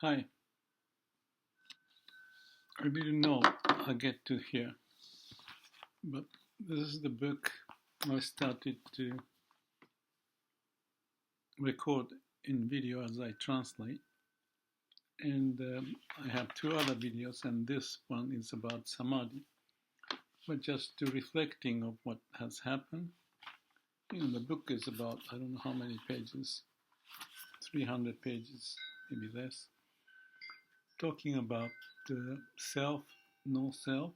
Hi, I didn't know I get to here, but this is the book I started to record in video as I translate. And I have two other videos, and this one is about Samadhi. But just to reflecting of what has happened. The book is about, I don't know how many pages, 300 pages, maybe less, talking about the self, no self,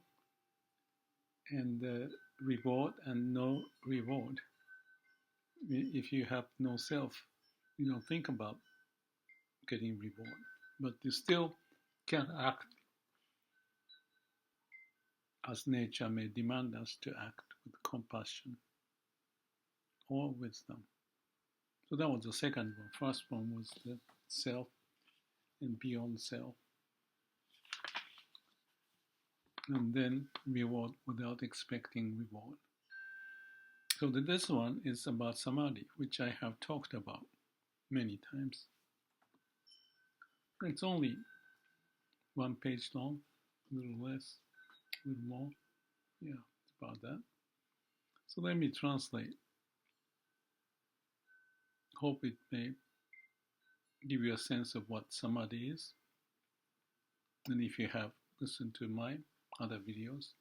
and reward and no reward. If you have no self, you don't think about getting reward, but you still can act as nature may demand us to act, with compassion or wisdom. So that was the second one. First one was the self and beyond self. And then reward without expecting reward. So this one is about Samadhi, which I have talked about many times. It's only one page long, a little less, a little more. Yeah, it's about that. So let me translate. Hope it may give you a sense of what Samadhi is. And if you have listened to my other videos,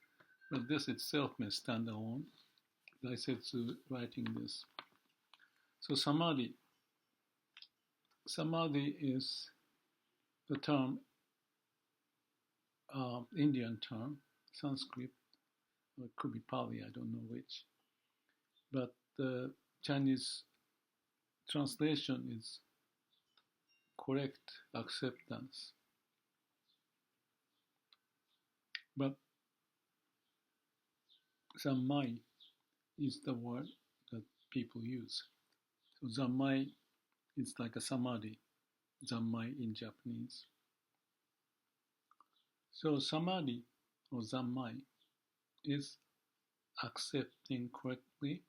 but this itself may stand alone. Daisetz writing this. So Samadhi is the term, Indian term, Sanskrit, or it could be Pali, I don't know which. But the Chinese translation is correct acceptance. But Zammai is the word that people use. So Zammai is like a Samadhi, Zammai in Japanese. So Samadhi or Zammai is accepting correctly.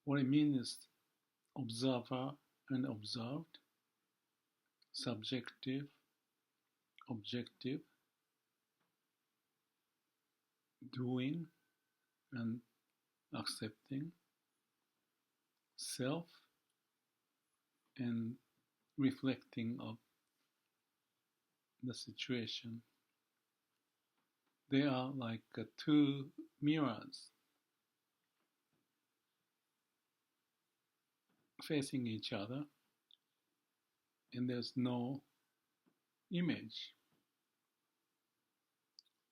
What it means is observer and observed, subjective, objective, doing and accepting, self and reflecting of the situation. They are like two mirrors facing each other, and there's no image.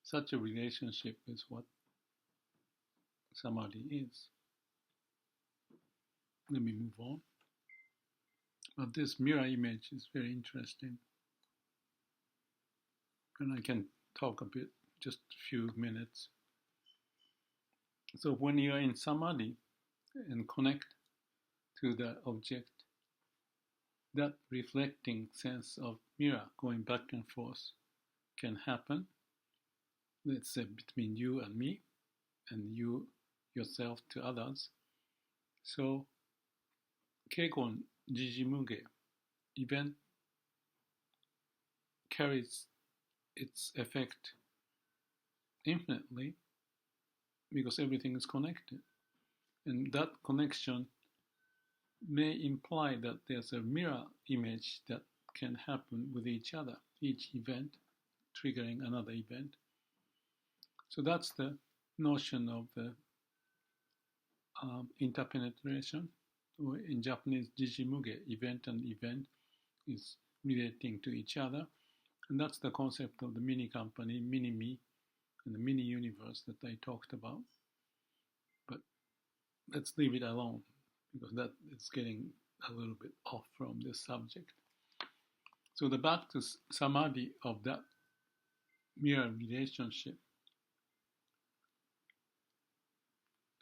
Such a relationship is what Samadhi is. Let me move on. But this mirror image is very interesting. And I can talk a bit, just a few minutes. So when you are in Samadhi and connect to the object, that reflecting sense of mirror going back and forth can happen. Let's say between you and me, and you yourself to others. So Kegon Jijimuge event carries its effect infinitely because everything is connected. And that connection may imply that there's a mirror image that can happen with each other, each event triggering another event. So that's the notion of the interpenetration, or in Japanese, jijimuge, event and event is relating to each other. And that's the concept of the mini company, mini me, and the mini universe that I talked about. But let's leave it alone, because that is getting a little bit off from this subject. So the back to Samadhi of that mirror relationship.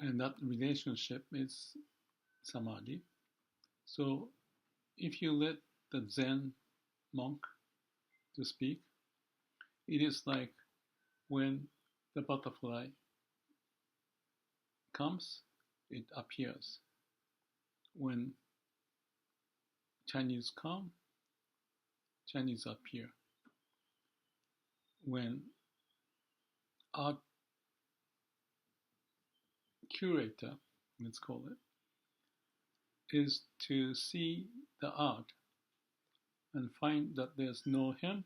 And that relationship is Samadhi. So if you let the Zen monk to speak, it is like when the butterfly comes, it appears. When Chinese come, Chinese appear when art curator, let's call it, is to see the art and find that there's no him,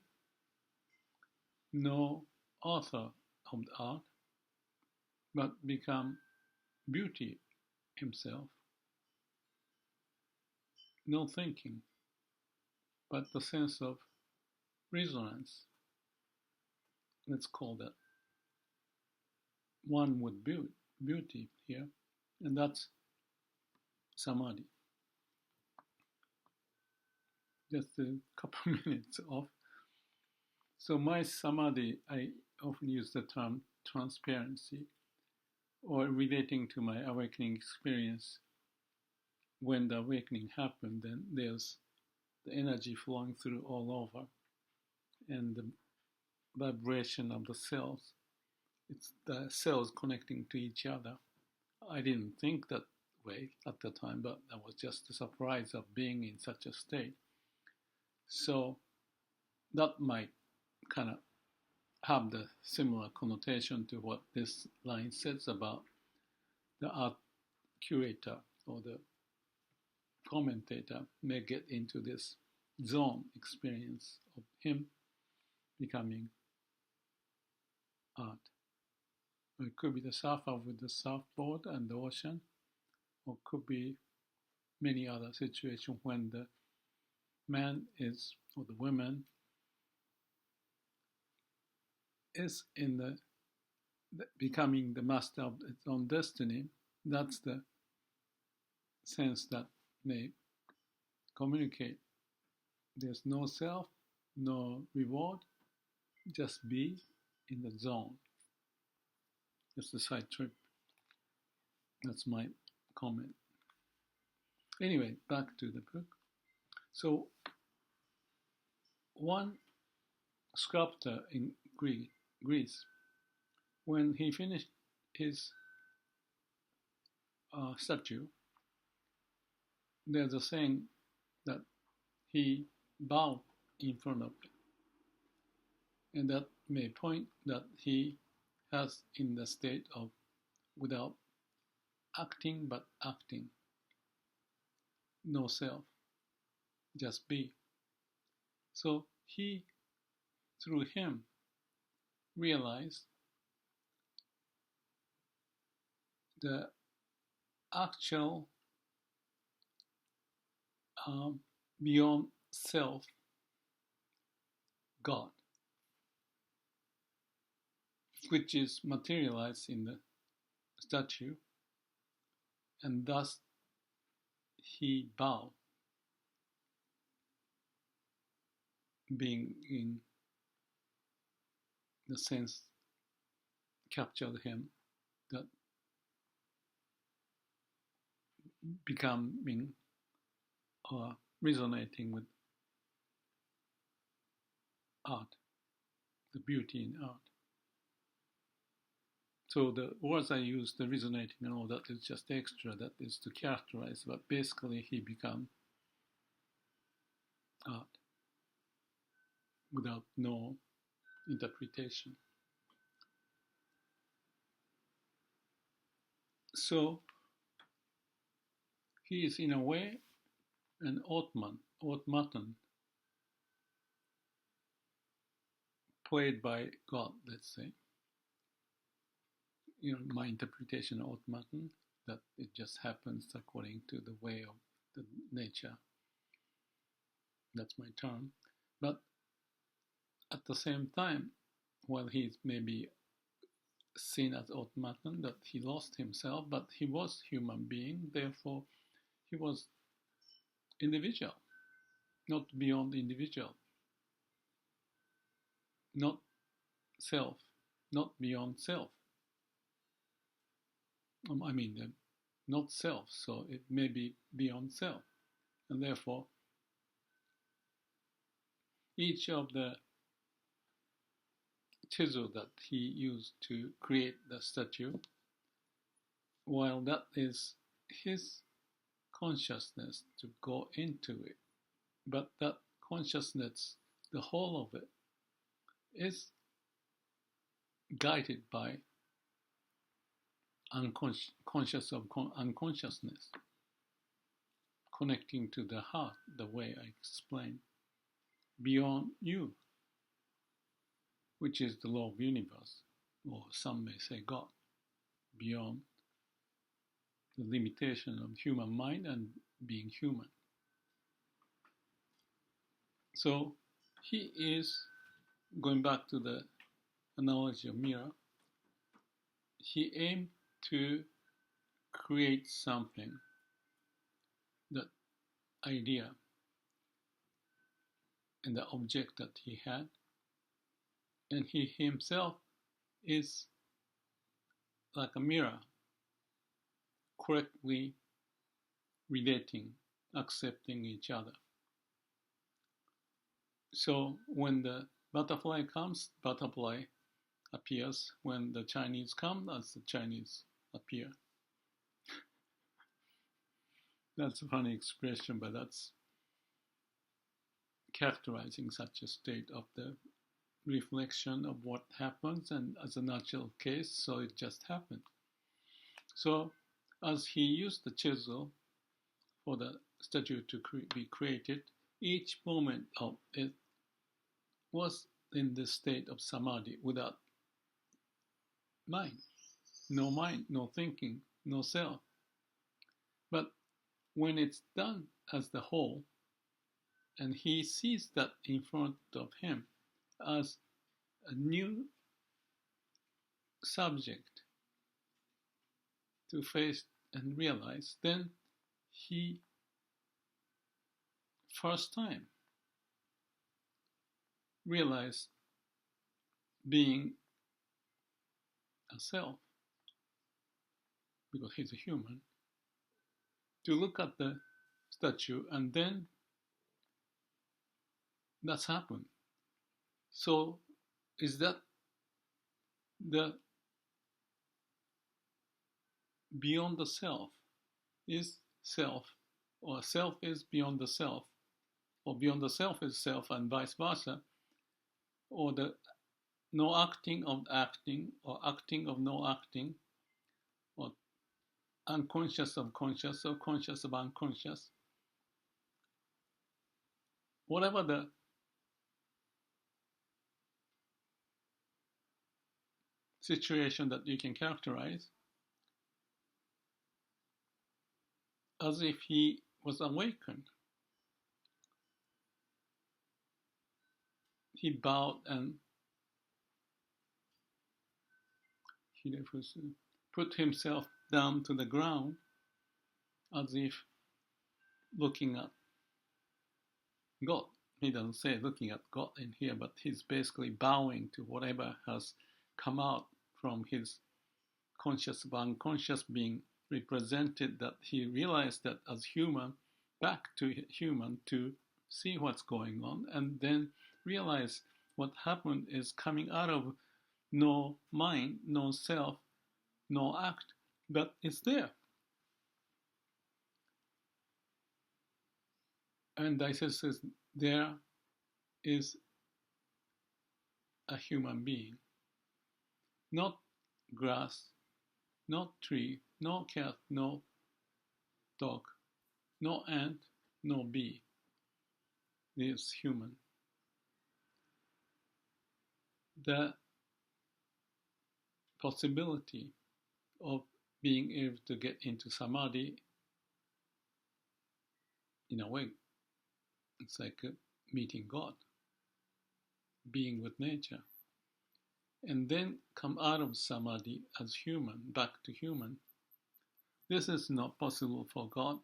no author of the art, but become beauty himself. No thinking, but the sense of resonance. Let's call that one with beauty here, and that's Samadhi. Just a couple minutes off. So my Samadhi, I often use the term transparency, or relating to my awakening experience. When the awakening happened, then there's the energy flowing through all over, and the vibration of the cells. It's the cells connecting to each other. I didn't think that way at the time, but that was just the surprise of being in such a state. So that might kind of have the similar connotation to what this line says about the art curator or the commentator may get into this zone experience of him becoming art. It could be the surfer with the surfboard and the ocean, or it could be many other situations when the man is, or the woman is in the becoming the master of its own destiny. That's the sense that may communicate. There's no self, no reward, just be in the zone. Just a side trip. That's my comment. Anyway, back to the book. So, one sculptor in Greece, when he finished his statue, there's a saying that he bowed in front of it. And that may point that he has in the state of without acting but acting. No self, just be. So he, through him, realized the actual beyond self God, which is materialized in the statue, and thus he bowed, being in the sense captured him, that becoming or resonating with art, the beauty in art. So the words I use, the resonating and all that, is just extra, that is to characterize, but basically he become art without no interpretation. So he is in a way an automaton, played by God, let's say. You know, my interpretation of automaton, that it just happens according to the way of the nature. That's my term. But at the same time, while he's maybe seen as automaton, that he lost himself, but he was human being, therefore he was individual, not beyond individual, not self, not beyond self. Not self, so it may be beyond self. And therefore, each of the chisel that he used to create the statue, while that is his consciousness to go into it, but that consciousness the whole of it is guided by conscious of unconsciousness, connecting to the heart, the way I explained, beyond you, which is the law of universe, or some may say God, beyond the limitation of human mind and being human. So he is, going back to the analogy of mirror, he aimed to create something, that idea and the object that he had, and he himself is like a mirror, correctly relating, accepting each other. So when the butterfly comes, butterfly appears. When the Chinese come, as the Chinese appear. That's a funny expression, but that's characterizing such a state of the reflection of what happens, and as a natural case, so it just happened. So as he used the chisel for the statue to be created, each moment of it was in the state of samadhi, without mind, no thinking, no self. But when it's done as the whole, and he sees that in front of him as a new subject to face and realize, then he first time realized being a self, because he's a human, to look at the statue, and then that's happened. So is that the beyond the self is self, or self is beyond the self, or beyond the self is self, and vice versa, or the no acting of acting, or acting of no acting, or unconscious of conscious, or conscious of unconscious. Whatever the situation that you can characterize, as if he was awakened, he bowed and he put himself down to the ground, as if looking at God. He doesn't say looking at God in here, but he's basically bowing to whatever has come out from his conscious of unconscious being represented, that he realized that as human, back to human, to see what's going on, and then realize what happened is coming out of no mind, no self, no act, but it's there. And Daisetz says, there is a human being, not grass, not tree, no cat, no dog, no ant, no bee. There's human. The possibility of being able to get into samadhi, in a way, it's like meeting God, being with nature, and then come out of samadhi as human, back to human. This is not possible for God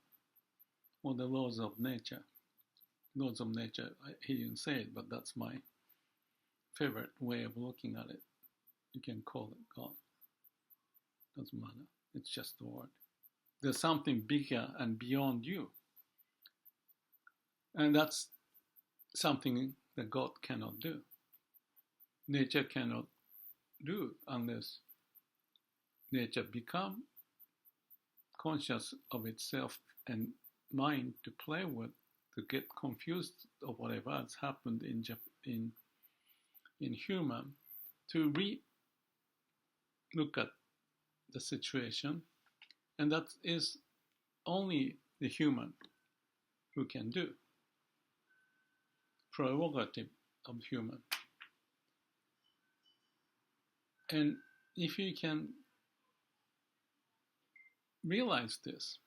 or the laws of nature. Laws of nature, he didn't say it, but that's my favorite way of looking at it. You can call it God. Doesn't matter. It's just the word. There's something bigger and beyond you. And that's something that God cannot do. Nature cannot do unless nature become conscious of itself and mind to play with, to get confused of whatever has happened in human to look at the situation, and that is only the human who can do. Prerogative of human. And if you can realize this,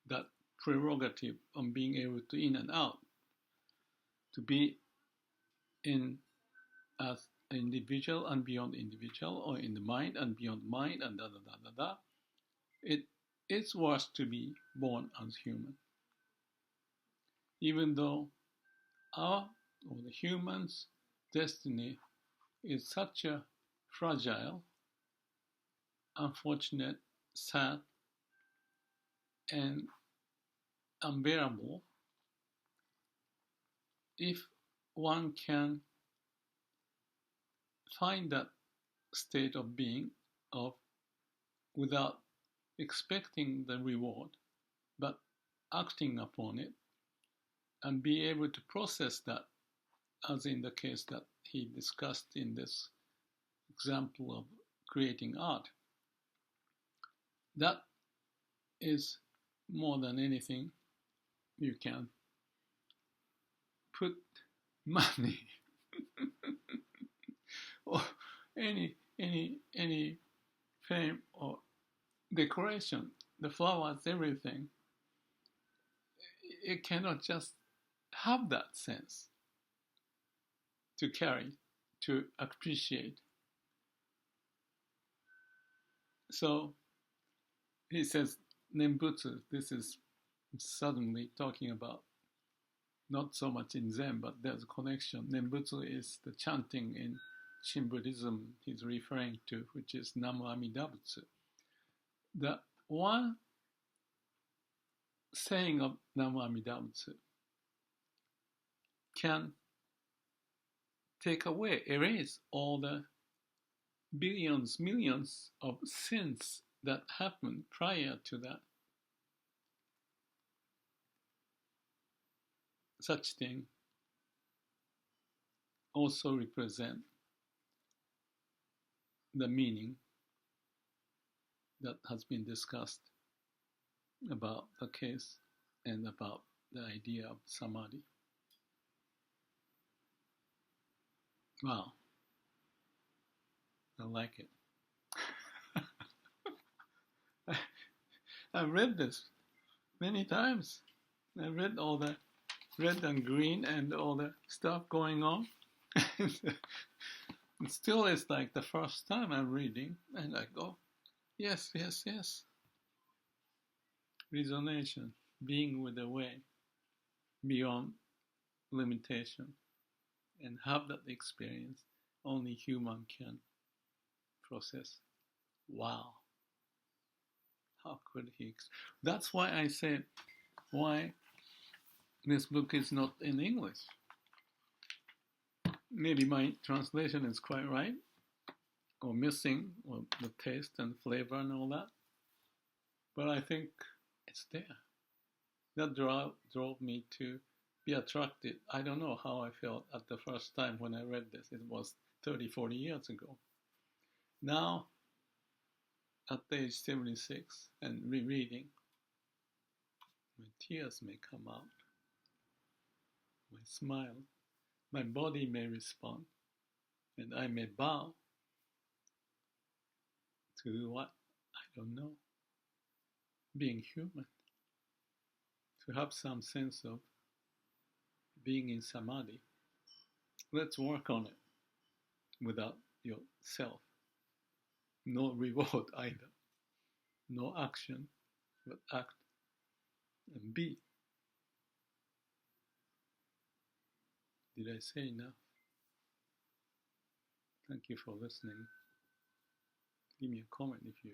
that prerogative of being able to in and out, to be in as an individual and beyond individual, or in the mind and beyond mind, and it is worth to be born as human. Even though our, or the human's, destiny is such a fragile, unfortunate, sad, and unbearable, if one can find that state of being of without expecting the reward, but acting upon it, and be able to process that, as in the case that he discussed in this example of creating art, that is more than anything you can put money or any fame or decoration, the flowers, everything. It cannot just have that sense to carry, to appreciate. So he says Nembutsu. This is suddenly talking about not so much in Zen, but there's a connection. Nembutsu is the chanting in Shin Buddhism he's referring to, which is Namu Amida Butsu. The one saying of Namu Amida Butsu can take away, erase all the billions, millions of sins that happened prior to that. Such thing also represent the meaning that has been discussed about the case and about the idea of Samadhi. Wow, I like it. I've read this many times. I read all the red and green and all the stuff going on. It still is like the first time I'm reading, and I go, yes. Resonation, being with the way, beyond limitation, and have that experience only human can process. Wow. How could he? That's why I said, why this book is not in English. Maybe my translation is quite right, or missing, or the taste and flavor and all that. But I think it's there. That drove me to be attracted. I don't know how I felt at the first time when I read this. It was 30, 40 years ago. Now, at age 76 and rereading, my tears may come out, my smile, my body may respond, and I may bow to what? I don't know. Being human. To have some sense of being in Samadhi. Let's work on it without yourself. No reward either. No action, but act and be. Did I say enough? Thank you for listening. Give me a comment if you